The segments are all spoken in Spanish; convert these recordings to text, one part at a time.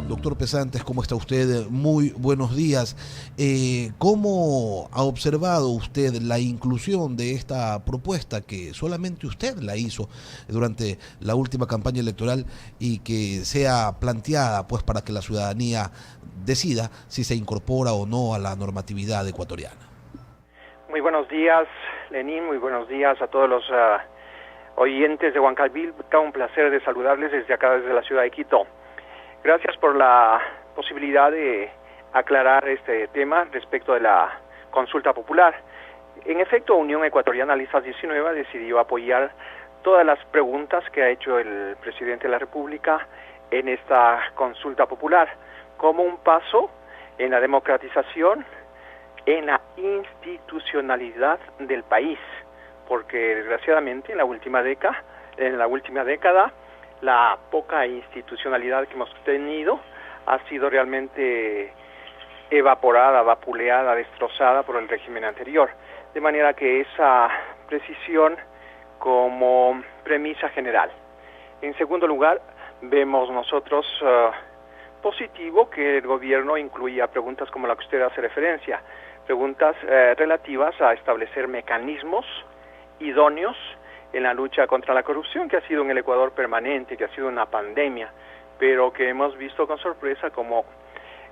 Doctor Pesantes, ¿cómo está usted? Muy buenos días. ¿Cómo ha observado usted la inclusión de esta propuesta que solamente usted la hizo durante la última campaña electoral y que sea planteada pues para que la ciudadanía decida si se incorpora o no a la normatividad ecuatoriana? Muy buenos días, Lenín, muy buenos días a todos los oyentes de Huancavelica. Un placer de saludarles desde acá, desde la ciudad de Quito. Gracias por la posibilidad de aclarar este tema respecto de la consulta popular. En efecto, Unión Ecuatoriana Listas 19 decidió apoyar todas las preguntas que ha hecho el presidente de la República en esta consulta popular, como un paso en la democratización, en la institucionalidad del país, porque desgraciadamente en la última década la poca institucionalidad que hemos tenido ha sido realmente evaporada, vapuleada, destrozada por el régimen anterior, de manera que esa precisión como premisa general. En segundo lugar, vemos nosotros positivo que el gobierno incluya preguntas como la que usted hace referencia, preguntas relativas a establecer mecanismos idóneos en la lucha contra la corrupción, que ha sido en el Ecuador permanente, que ha sido una pandemia, pero que hemos visto con sorpresa como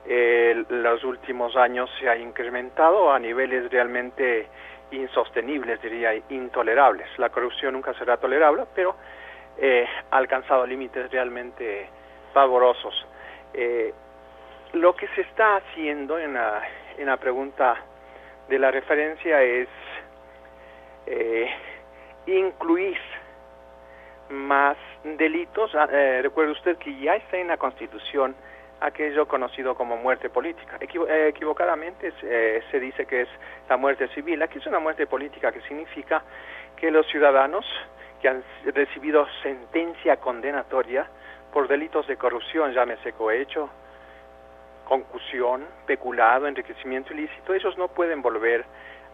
los últimos años se ha incrementado a niveles realmente insostenibles, diría, intolerables. La corrupción nunca será tolerable, pero ha alcanzado límites realmente pavorosos. Lo que se está haciendo en la pregunta de la referencia es incluir más delitos. Recuerde usted que ya está en la Constitución aquello conocido como muerte política. Equivocadamente se dice que es la muerte civil. Aquí es una muerte política, que significa que los ciudadanos que han recibido sentencia condenatoria por delitos de corrupción, llámese cohecho, concusión, peculado, enriquecimiento ilícito, ellos no pueden volver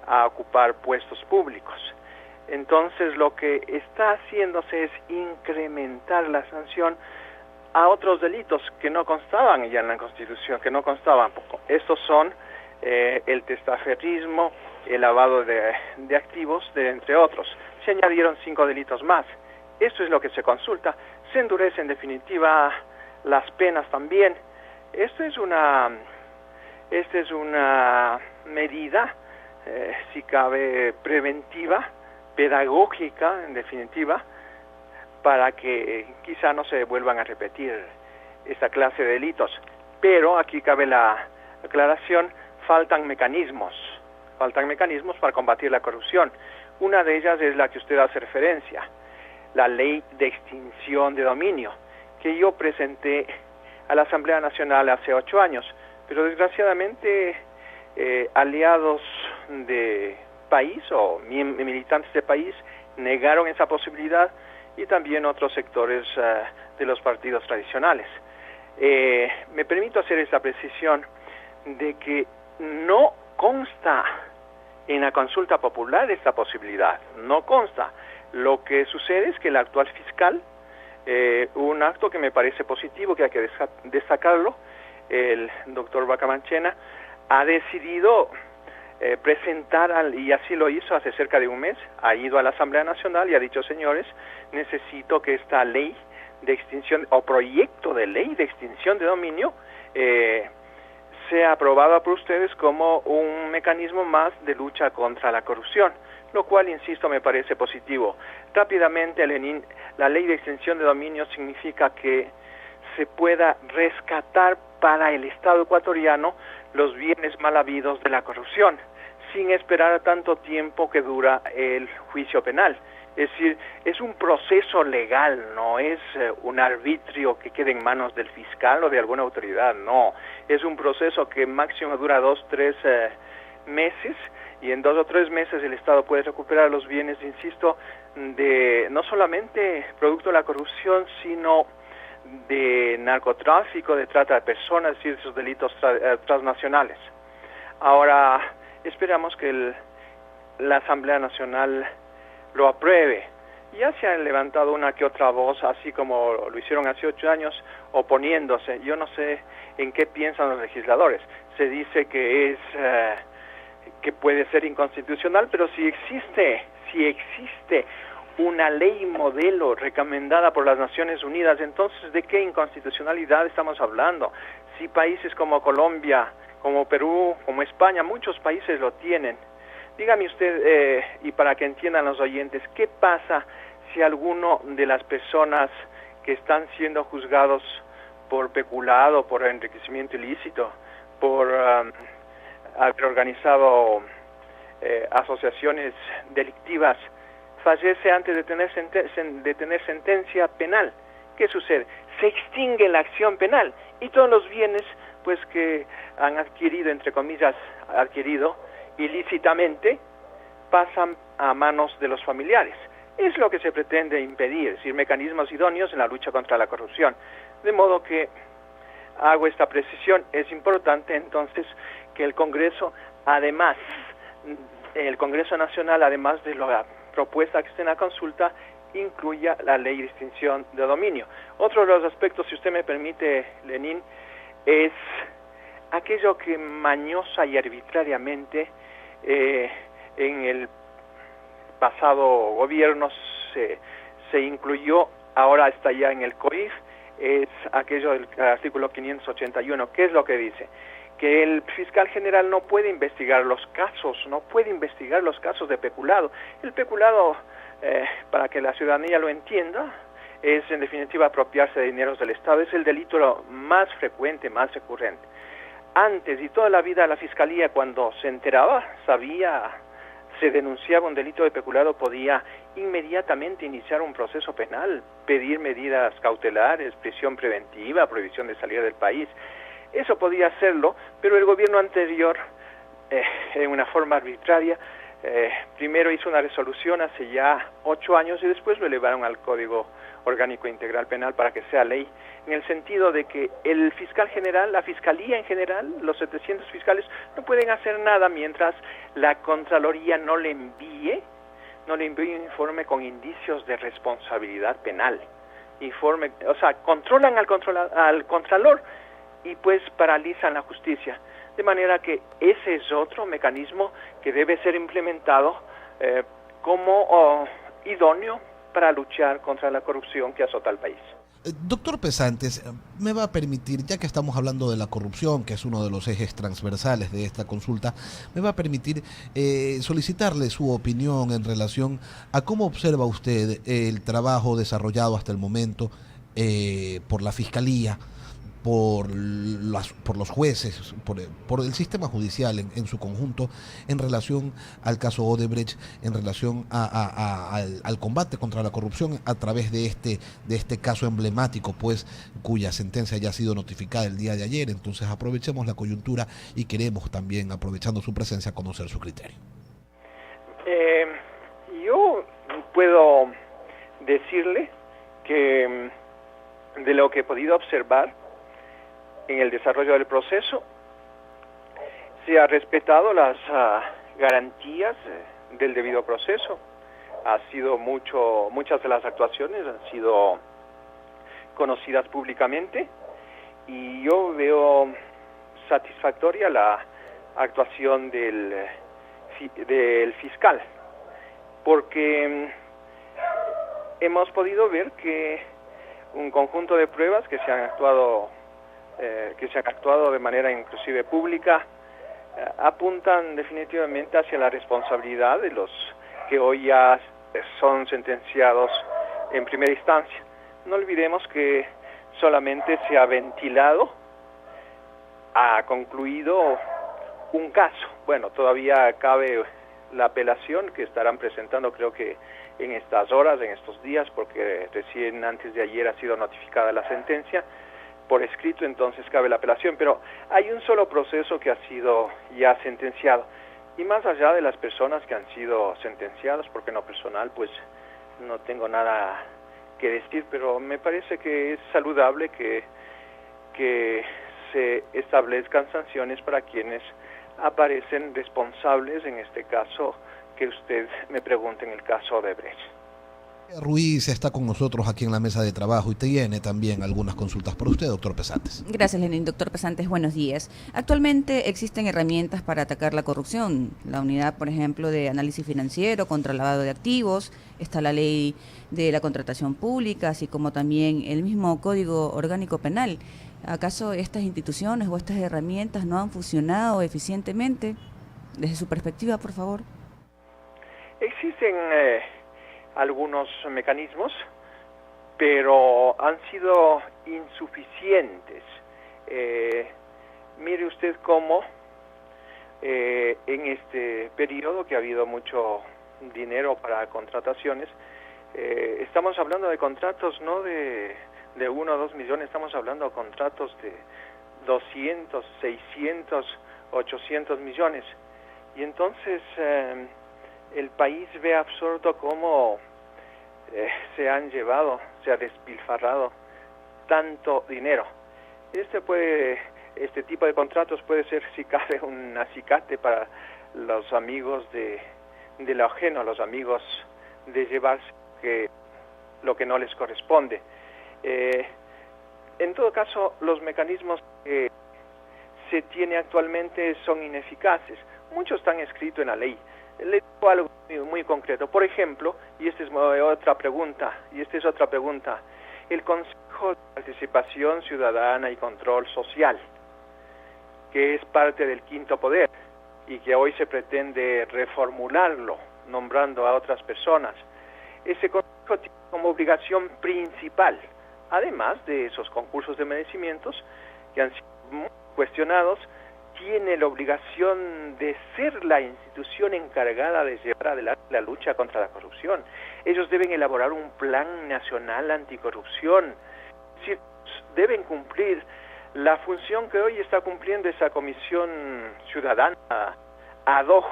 a ocupar puestos públicos. Entonces lo que está haciéndose es incrementar la sanción a otros delitos que no constaban ya en la Constitución, que no constaban. Estos son el testaferrismo, el lavado de activos, entre otros. Se añadieron 5 delitos más. Esto es lo que se consulta. Se endurece en definitiva las penas también. Esta es una medida, si cabe, preventiva, pedagógica, en definitiva, para que quizá no se vuelvan a repetir esta clase de delitos. Pero aquí cabe la aclaración, faltan mecanismos para combatir la corrupción. Una de ellas es la que usted hace referencia, la ley de extinción de dominio, que yo presenté a la Asamblea Nacional hace 8 años, pero desgraciadamente aliados de país o militantes de país negaron esa posibilidad, y también otros sectores de los partidos tradicionales. Me permito hacer esta precisión de que no consta en la consulta popular esta posibilidad, no consta. Lo que sucede es que el actual fiscal, un acto que me parece positivo, que hay que destacarlo, el doctor Bacamanchena, ha decidido presentar, y así lo hizo hace cerca de un mes, ha ido a la Asamblea Nacional y ha dicho: señores, necesito que esta ley de extinción o proyecto de ley de extinción de dominio sea aprobada por ustedes como un mecanismo más de lucha contra la corrupción, lo cual, insisto, me parece positivo. Rápidamente, Lenín, la ley de extinción de dominio significa que se pueda rescatar para el Estado ecuatoriano los bienes mal habidos de la corrupción, sin esperar tanto tiempo que dura el juicio penal. Es decir, es un proceso legal, no es un arbitrio que quede en manos del fiscal o de alguna autoridad, no. Es un proceso que máximo dura 2-3 meses, y en 2 o 3 meses el Estado puede recuperar los bienes, insisto, de no solamente producto de la corrupción, sino de narcotráfico, de trata de personas, es decir, esos delitos transnacionales. Ahora, esperamos que la Asamblea Nacional lo apruebe. Ya se han levantado una que otra voz, así como lo hicieron hace 8 años, oponiéndose. Yo no sé en qué piensan los legisladores. Se dice que que puede ser inconstitucional, pero si existe una ley modelo recomendada por las Naciones Unidas, entonces ¿de qué inconstitucionalidad estamos hablando? Si países como Colombia, como Perú, como España, muchos países lo tienen. Dígame usted, y para que entiendan los oyentes, ¿qué pasa si alguno de las personas que están siendo juzgados por peculado, por enriquecimiento ilícito, por haber organizado asociaciones delictivas, fallece antes de tener sentencia penal? ¿Qué sucede? Se extingue la acción penal y todos los bienes pues que han adquirido, entre comillas, ilícitamente, pasan a manos de los familiares. Es lo que se pretende impedir, es decir, mecanismos idóneos en la lucha contra la corrupción. De modo que hago esta precisión. Es importante entonces que el Congreso Nacional, además de la propuesta que esté en la consulta, incluya la ley de extinción de dominio. Otro de los aspectos, si usted me permite, Lenín, es aquello que mañosa y arbitrariamente en el pasado gobierno se incluyó, ahora está ya en el COIF, es aquello del artículo 581. ¿Qué es lo que dice? Que el fiscal general no puede investigar los casos de peculado. El peculado, para que la ciudadanía lo entienda, es en definitiva apropiarse de dineros del Estado. Es el delito más frecuente, más recurrente. Antes y toda la vida la Fiscalía, cuando se enteraba, se denunciaba un delito de peculado, podía inmediatamente iniciar un proceso penal, pedir medidas cautelares, prisión preventiva, prohibición de salir del país. Eso podía hacerlo, pero el gobierno anterior, en una forma arbitraria, primero hizo una resolución hace ya 8 años y después lo elevaron al Código Orgánico Integral Penal para que sea ley, en el sentido de que el fiscal general, la fiscalía en general, los 700 fiscales no pueden hacer nada mientras la Contraloría no le envíe un informe con indicios de responsabilidad penal. Controlan al Contralor y pues paralizan la justicia. De manera que ese es otro mecanismo que debe ser implementado como idóneo para luchar contra la corrupción que azota al país. Doctor Pesantes, me va a permitir, ya que estamos hablando de la corrupción, que es uno de los ejes transversales de esta consulta, me va a permitir solicitarle su opinión en relación a cómo observa usted el trabajo desarrollado hasta el momento por la Fiscalía, por los jueces, por el sistema judicial en su conjunto, en relación al caso Odebrecht, en relación al combate contra la corrupción a través de este caso emblemático, pues, cuya sentencia ya ha sido notificada el día de ayer. Entonces aprovechemos la coyuntura y queremos también, aprovechando su presencia, conocer su criterio. Yo puedo decirle que de lo que he podido observar en el desarrollo del proceso, se ha respetado las garantías del debido proceso. Muchas de las actuaciones han sido conocidas públicamente y yo veo satisfactoria la actuación del fiscal, porque hemos podido ver que un conjunto de pruebas que se han actuado de manera inclusive pública, apuntan definitivamente hacia la responsabilidad de los que hoy ya son sentenciados en primera instancia. No olvidemos que solamente se ha ventilado, ha concluido un caso. Bueno, todavía cabe la apelación que estarán presentando, creo que en estas horas, en estos días, porque recién antes de ayer ha sido notificada la sentencia por escrito, entonces cabe la apelación, pero hay un solo proceso que ha sido ya sentenciado, y más allá de las personas que han sido sentenciadas, porque en lo personal pues no tengo nada que decir, pero me parece que es saludable que se establezcan sanciones para quienes aparecen responsables, en este caso que usted me pregunte, en el caso de Odebrecht. Ruiz está con nosotros aquí en la mesa de trabajo y tiene también algunas consultas por usted, doctor Pesantes. Gracias, Lenín. Doctor Pesantes, buenos días. Actualmente existen herramientas para atacar la corrupción. La unidad, por ejemplo, de análisis financiero contra el lavado de activos, está la ley de la contratación pública, así como también el mismo Código Orgánico Penal. ¿Acaso estas instituciones o estas herramientas no han funcionado eficientemente? Desde su perspectiva, por favor. Existen algunos mecanismos, pero han sido insuficientes. Mire usted cómo en este periodo que ha habido mucho dinero para contrataciones, estamos hablando de contratos no de 1 o 2 millones, estamos hablando de contratos de 200, 600, 800 millones. Y entonces el país ve absurdo cómo se ha despilfarrado tanto dinero. Este tipo de contratos puede ser, si cabe, un acicate para los amigos de lo ajeno, los amigos de llevarse lo que no les corresponde. En todo caso, los mecanismos que se tiene actualmente son ineficaces. Muchos están escritos en la ley. Le digo algo muy concreto. Por ejemplo, y esta es otra pregunta, el Consejo de Participación Ciudadana y Control Social, que es parte del quinto poder y que hoy se pretende reformularlo, nombrando a otras personas. Ese consejo tiene como obligación principal, además de esos concursos de merecimientos que han sido muy cuestionados, tiene la obligación de ser la institución encargada de llevar adelante la lucha contra la corrupción. Ellos deben elaborar un plan nacional anticorrupción. Deben cumplir la función que hoy está cumpliendo esa comisión ciudadana ad hoc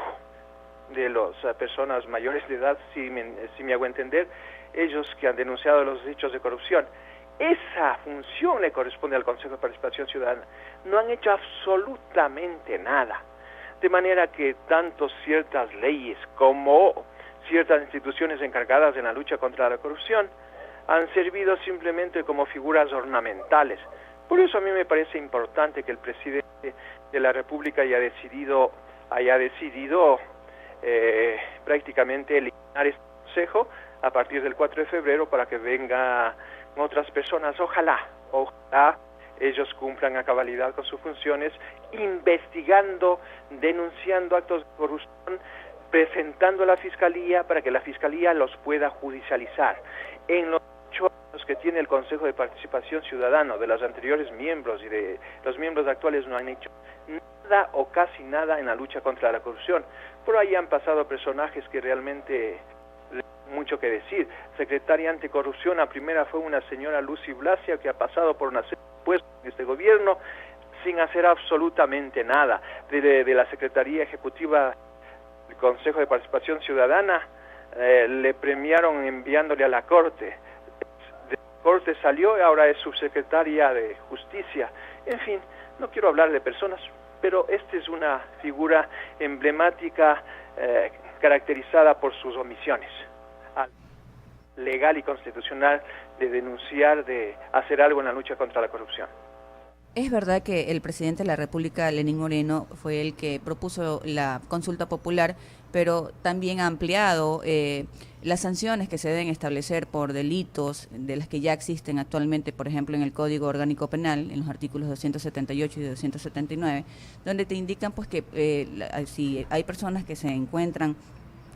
de las personas mayores de edad, si me hago entender, ellos que han denunciado los hechos de corrupción. Esa función le corresponde al Consejo de Participación Ciudadana. No han hecho absolutamente nada. De manera que tanto ciertas leyes como ciertas instituciones encargadas en la lucha contra la corrupción han servido simplemente como figuras ornamentales. Por eso a mí me parece importante que el presidente de la República haya decidido prácticamente eliminar este consejo a partir del 4 de febrero para que vengan otras personas. Ojalá ellos cumplan a cabalidad con sus funciones, investigando, denunciando actos de corrupción, presentando a la Fiscalía para que la Fiscalía los pueda judicializar. En los 8 años que tiene el Consejo de Participación Ciudadana, de los anteriores miembros y de los miembros actuales, no han hecho nada o casi nada en la lucha contra la corrupción. Por ahí han pasado personajes que realmente mucho que decir. Secretaria anticorrupción, la primera fue una señora Lucy Blasia, que ha pasado por una serie de puestos en este gobierno sin hacer absolutamente nada. De la Secretaría Ejecutiva del Consejo de Participación Ciudadana, le premiaron enviándole a la Corte. De la Corte salió y ahora es subsecretaria de Justicia. En fin, no quiero hablar de personas, pero esta es una figura emblemática caracterizada por sus omisiones legal y constitucional de denunciar, de hacer algo en la lucha contra la corrupción. Es verdad que el presidente de la República, Lenín Moreno, fue el que propuso la consulta popular, pero también ha ampliado las sanciones que se deben establecer por delitos de las que ya existen actualmente, por ejemplo, en el Código Orgánico Penal, en los artículos 278 y 279, donde te indican pues que si hay personas que se encuentran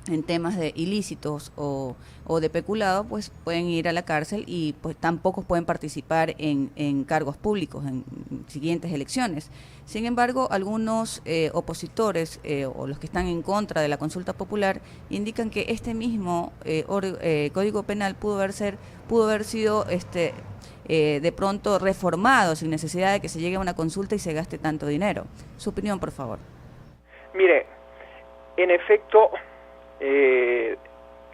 en temas de ilícitos o de peculado, pues pueden ir a la cárcel y pues tampoco pueden participar en cargos públicos en siguientes elecciones. Sin embargo, algunos opositores o los que están en contra de la consulta popular indican que este mismo Código Penal pudo haber sido de pronto reformado sin necesidad de que se llegue a una consulta y se gaste tanto dinero. Su opinión, por favor. Mire, en efecto,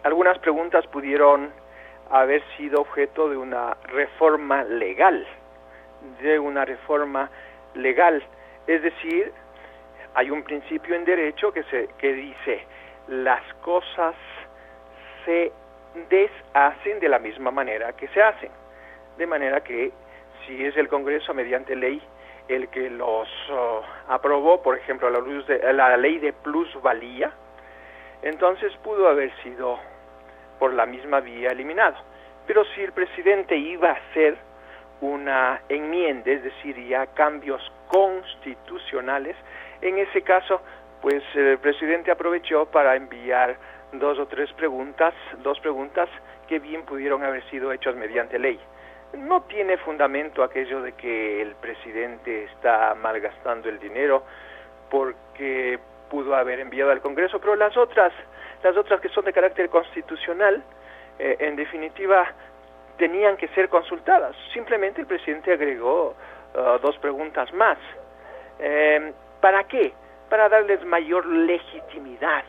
algunas preguntas pudieron haber sido objeto de una reforma legal, es decir, hay un principio en derecho que dice: las cosas se deshacen de la misma manera que se hacen. De manera que si es el Congreso mediante ley el que los aprobó, por ejemplo, la ley de plusvalía, entonces pudo haber sido por la misma vía eliminado. Pero si el presidente iba a hacer una enmienda, es decir, ya cambios constitucionales, en ese caso, pues el presidente aprovechó para enviar dos preguntas que bien pudieron haber sido hechas mediante ley. No tiene fundamento aquello de que el presidente está malgastando el dinero porque pudo haber enviado al Congreso, pero las otras que son de carácter constitucional, en definitiva, tenían que ser consultadas. Simplemente el presidente agregó dos preguntas más. ¿Para qué? Para darles mayor legitimidad,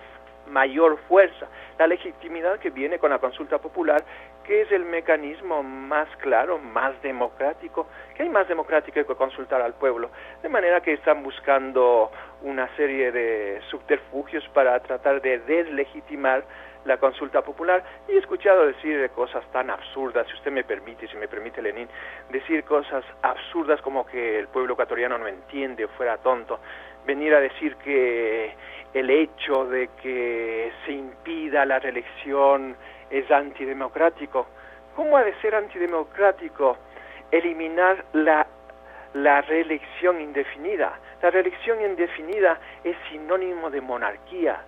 mayor fuerza. La legitimidad que viene con la consulta popular, que es el mecanismo más claro, más democrático, que hay más democrático que consultar al pueblo. De manera que están buscando una serie de subterfugios para tratar de deslegitimar la consulta popular, y he escuchado decir cosas tan absurdas, si usted me permite, si me permite Lenín, decir cosas absurdas como que el pueblo ecuatoriano no entiende o fuera tonto, venir a decir que el hecho de que se impida la reelección es antidemocrático. ¿Cómo ha de ser antidemocrático eliminar la reelección indefinida? La reelección indefinida es sinónimo de monarquía.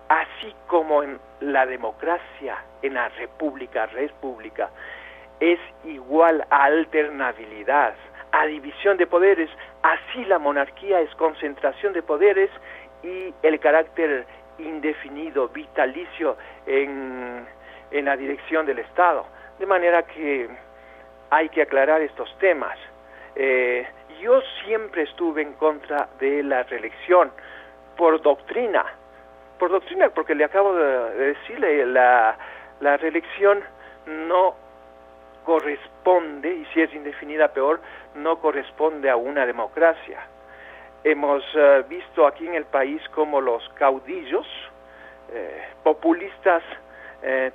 Así como en la democracia, en la república, es igual a alternabilidad, a división de poderes, así la monarquía es concentración de poderes y el carácter indefinido, vitalicio en la dirección del Estado. De manera que hay que aclarar estos temas. Yo siempre estuve en contra de la reelección por doctrina, porque le acabo de decirle, la reelección no corresponde, y si es indefinida peor, no corresponde a una democracia. Hemos visto aquí en el país cómo los caudillos populistas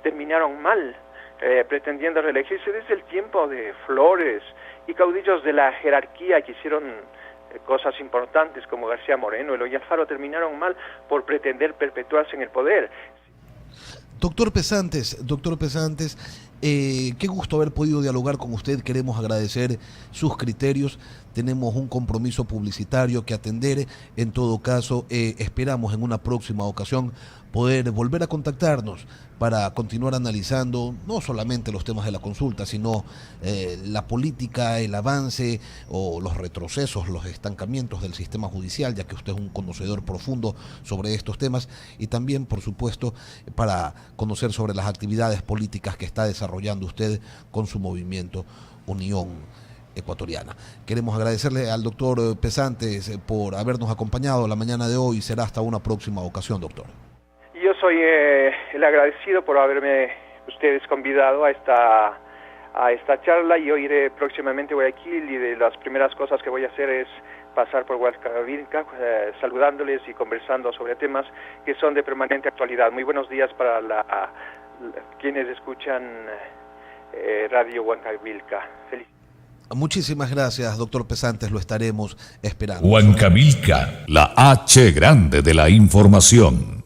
terminaron mal, pretendiendo reelegirse desde el tiempo de Flores, y caudillos de la jerarquía que hicieron cosas importantes como García Moreno, Eloy Alfaro, terminaron mal por pretender perpetuarse en el poder. Doctor Pesantes, qué gusto haber podido dialogar con usted. Queremos agradecer sus criterios. Tenemos un compromiso publicitario que atender. En todo caso, esperamos en una próxima ocasión poder volver a contactarnos para continuar analizando no solamente los temas de la consulta, sino la política, el avance o los retrocesos, los estancamientos del sistema judicial, ya que usted es un conocedor profundo sobre estos temas, y también, por supuesto, para conocer sobre las actividades políticas que está desarrollando usted con su movimiento Unión Ecuatoriana. Queremos agradecerle al doctor Pesantes por habernos acompañado la mañana de hoy. Será hasta una próxima ocasión, doctor. Yo soy el agradecido por haberme ustedes convidado a esta charla. Yo iré próximamente a Guayaquil, y de las primeras cosas que voy a hacer es pasar por Huancavelica, saludándoles y conversando sobre temas que son de permanente actualidad. Muy buenos días para quienes escuchan Radio Huancavelica. Feliz. Muchísimas gracias, doctor Pesantes, lo estaremos esperando. Huancavelica, la H grande de la información.